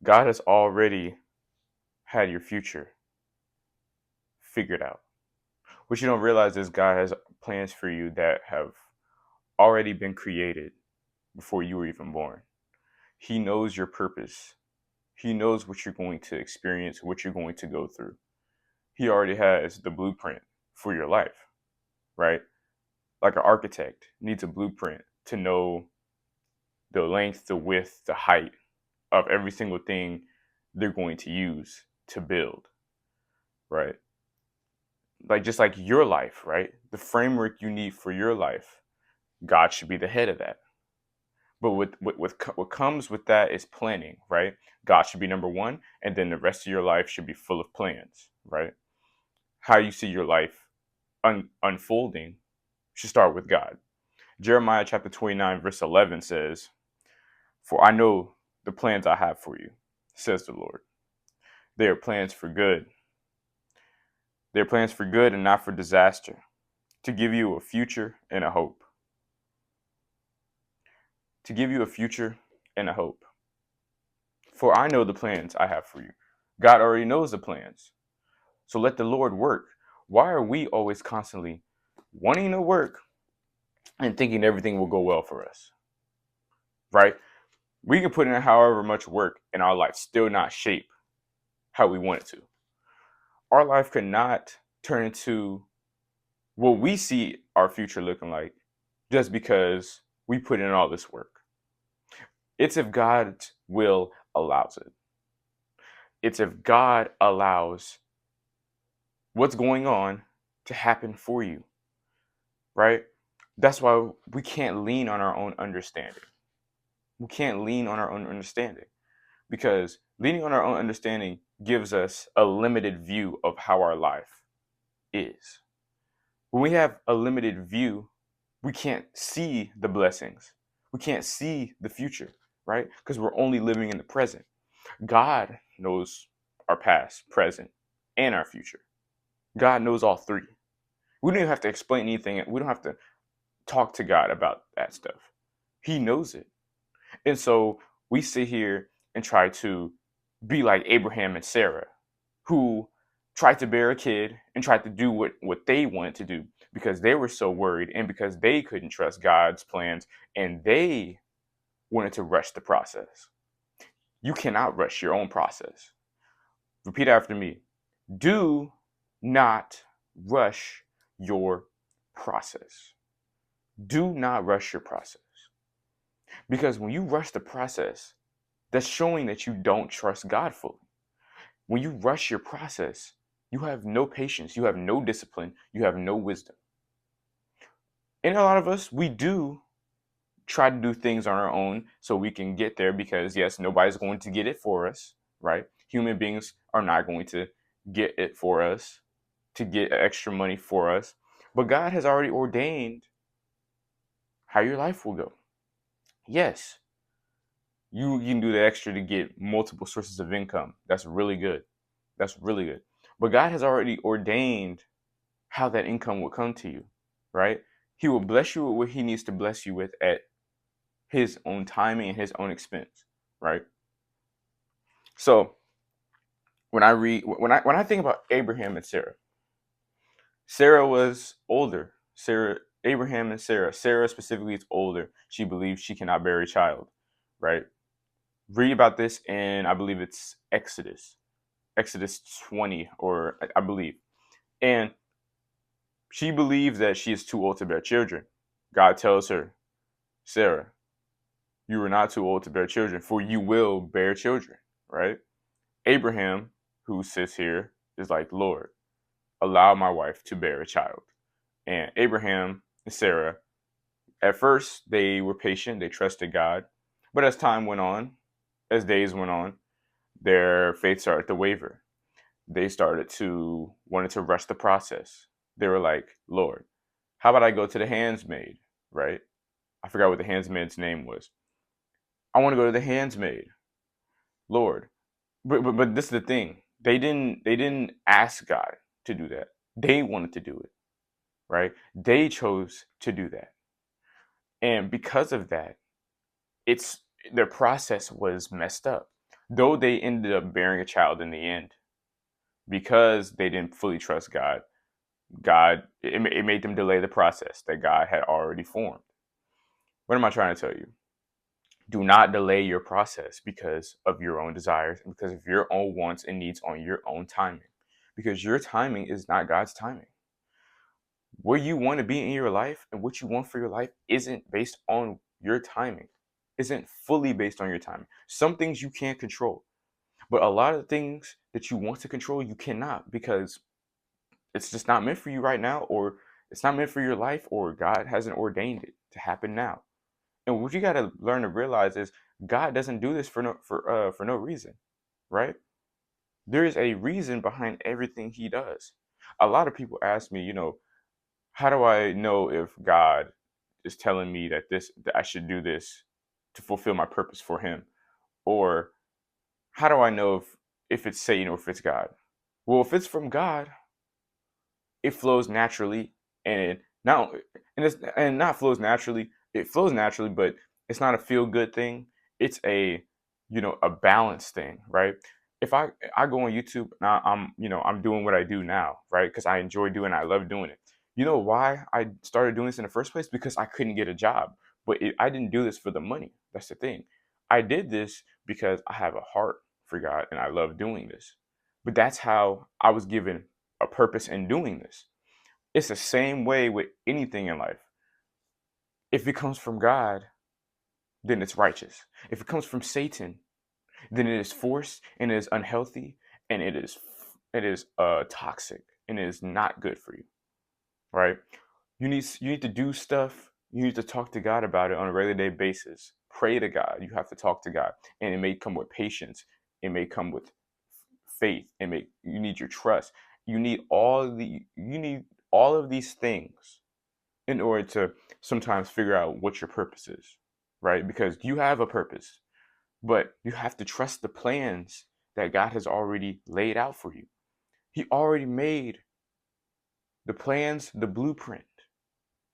God has already had your future figured out. What you don't realize is God has plans for you that have already been created before you were even born. He knows your purpose. He knows what you're going to experience, what you're going to go through. He already has the blueprint for your life, right? Like an architect needs a blueprint to know the length, the width, the height of every single thing they're going to use to build, right? Like just like your life, right? The framework you need for your life, God should be the head of that. But what comes with that is planning, right? God should be number one, and then the rest of your life should be full of plans, right? How you see your life unfolding should start with God. Jeremiah chapter 29, verse 11 says, "For I know the plans I have for you, says the Lord. They are plans for good. They are plans for good and not for disaster, to give you a future and a hope." To give you a future and a hope. For I know the plans I have for you. God already knows the plans. So let the Lord work. Why are we always constantly wanting to work and thinking everything will go well for us? Right? We can put in however much work in our life, still not shape how we want it to. Our life cannot turn into what we see our future looking like just because we put in all this work. It's if God's will allows it. It's if God allows what's going on to happen for you, right? That's why we can't lean on our own understanding. We can't lean on our own understanding because leaning on our own understanding gives us a limited view of how our life is. When we have a limited view, we can't see the blessings. We can't see the future, right? Because we're only living in the present. God knows our past, present, and our future. God knows all three. We don't even have to explain anything. We don't have to talk to God about that stuff. He knows it. And so we sit here and try to be like Abraham and Sarah, who tried to bear a kid and tried to do what they wanted to do because they were so worried and because they couldn't trust God's plans and they wanted to rush the process. You cannot rush your own process. Repeat after me. Do not rush your process. Do not rush your process. Because when you rush the process, that's showing that you don't trust God fully. When you rush your process, you have no patience, you have no discipline, you have no wisdom. And a lot of us, we do try to do things on our own so we can get there because, yes, nobody's going to get it for us, right? Human beings are not going to get it for us, to get extra money for us. But God has already ordained how your life will go. Yes, you can do the extra to get multiple sources of income. That's really good. That's really good. But God has already ordained how that income will come to you, right? He will bless you with what he needs to bless you with at his own timing and his own expense, right? So when I think about Abraham and Sarah, Sarah was older. Abraham and Sarah specifically is older. She believes she cannot bear a child, right? Read about this in, I believe it's Exodus 20, or I believe. And she believes that she is too old to bear children. God tells her, Sarah, you are not too old to bear children, for you will bear children, right? Abraham, who sits here, is like, Lord, allow my wife to bear a child. And Abraham and Sarah, at first, they were patient, they trusted God. But as time went on, as days went on, their faith started to waver. They started to wanted to rush the process. They were like, Lord, how about I go to the handsmaid, right? I forgot what the handsmaid's name was. I want to go to the handsmaid, Lord. But this is the thing. They didn't ask God to do that. They wanted to do it, right? They chose to do that. And because of that, it's their process was messed up. Though they ended up bearing a child in the end, because they didn't fully trust God, it made them delay the process that God had already formed. What am I trying to tell you? Do not delay your process because of your own desires and because of your own wants and needs on your own timing. Because your timing is not God's timing. Where you want to be in your life and what you want for your life isn't based on your timing, isn't fully based on your timing. Some things you can't control, but a lot of things that you want to control, you cannot, because it's just not meant for you right now, or it's not meant for your life, or God hasn't ordained it to happen now. And what you got to learn to realize is God doesn't do this for no reason, right? There is a reason behind everything He does. A lot of people ask me, how do I know if God is telling me that I should do this to fulfill my purpose for Him, or how do I know if it's Satan or if it's God? Well, if it's from God, it flows naturally, and not and not flows naturally. It flows naturally, but it's not a feel good thing. It's a balanced thing, right? If I go on YouTube now, I'm doing what I do now, right? Because I enjoy doing it, I love doing it. You know why I started doing this in the first place? Because I couldn't get a job, but I didn't do this for the money. That's the thing. I did this because I have a heart for God and I love doing this. But that's how I was given a purpose in doing this. It's the same way with anything in life. If it comes from God, then it's righteous. If it comes from Satan, then it is forced and it is unhealthy and it is toxic and it is not good for you, right? You need to do stuff. You need to talk to God about it on a regular day basis. Pray to God. You have to talk to God, and it may come with patience. It may come with faith. You need your trust. You need all of these things in order to sometimes figure out what your purpose is, right? Because you have a purpose, but you have to trust the plans that God has already laid out for you. He already made the plans, the blueprint.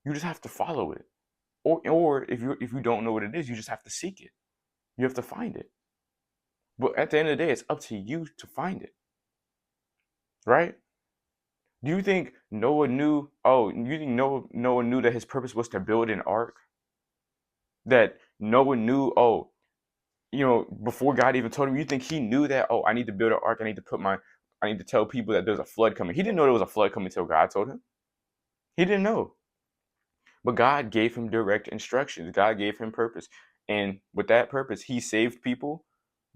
You just have to follow it. Or if you don't know what it is, you just have to seek it. You have to find it. But at the end of the day, it's up to you to find it, right? Do you think Noah knew? Oh, you think Noah knew that his purpose was to build an ark? That Noah knew? Oh, before God even told him. You think he knew that? Oh, I need to build an ark. I need to tell people that there's a flood coming. He didn't know there was a flood coming until God told him. He didn't know. But God gave him direct instructions. God gave him purpose, and with that purpose, He saved people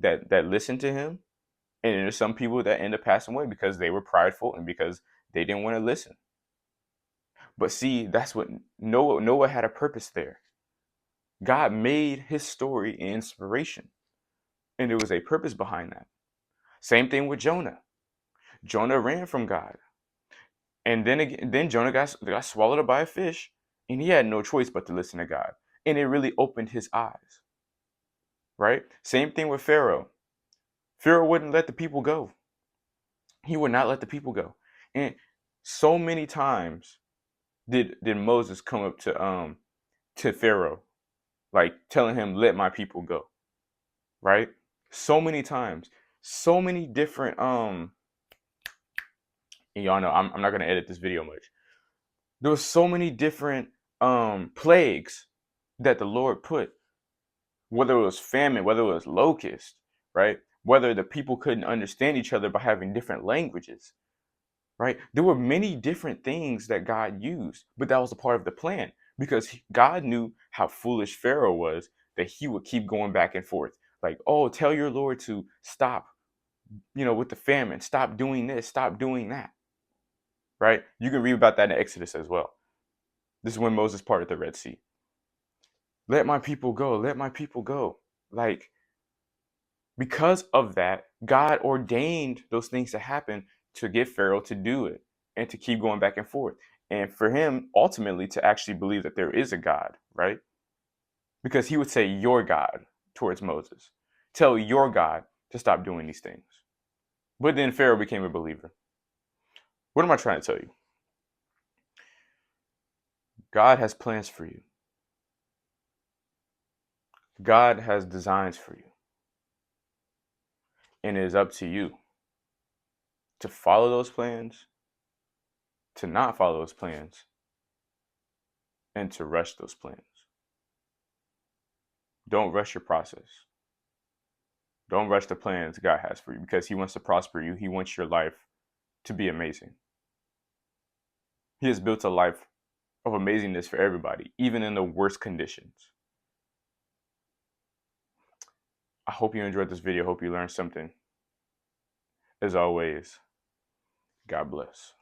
that listened to Him. And there's some people that end up passing away because they were prideful and because they didn't want to listen. But see, that's what Noah had a purpose there. God made his story an inspiration, and there was a purpose behind that. Same thing with Jonah. Jonah ran from God, and then Jonah got swallowed up by a fish, and he had no choice but to listen to God, and it really opened his eyes. Right? Same thing with Pharaoh. Pharaoh wouldn't let the people go. He would not let the people go, and so many times did Moses come up to Pharaoh, like telling him, "Let my people go." Right? So many times, so many different and y'all know I'm not gonna edit this video much. There was so many different plagues that the Lord put, whether it was famine, whether it was locust, right? Whether the people couldn't understand each other by having different languages, right? There were many different things that God used, but that was a part of the plan because God knew how foolish Pharaoh was, that he would keep going back and forth. Like, oh, tell your Lord to stop, with the famine, stop doing this, stop doing that, right? You can read about that in Exodus as well. This is when Moses parted the Red Sea. Let my people go, let my people go. Like, because of that, God ordained those things to happen to get Pharaoh to do it and to keep going back and forth. And for him, ultimately, to actually believe that there is a God, right? Because he would say, your God towards Moses. Tell your God to stop doing these things. But then Pharaoh became a believer. What am I trying to tell you? God has plans for you. God has designs for you. And it is up to you to follow those plans, to not follow those plans, and to rush those plans. Don't rush your process. Don't rush the plans God has for you, because He wants to prosper you. He wants your life to be amazing. He has built a life of amazingness for everybody, even in the worst conditions. I hope you enjoyed this video. Hope you learned something. As always, God bless.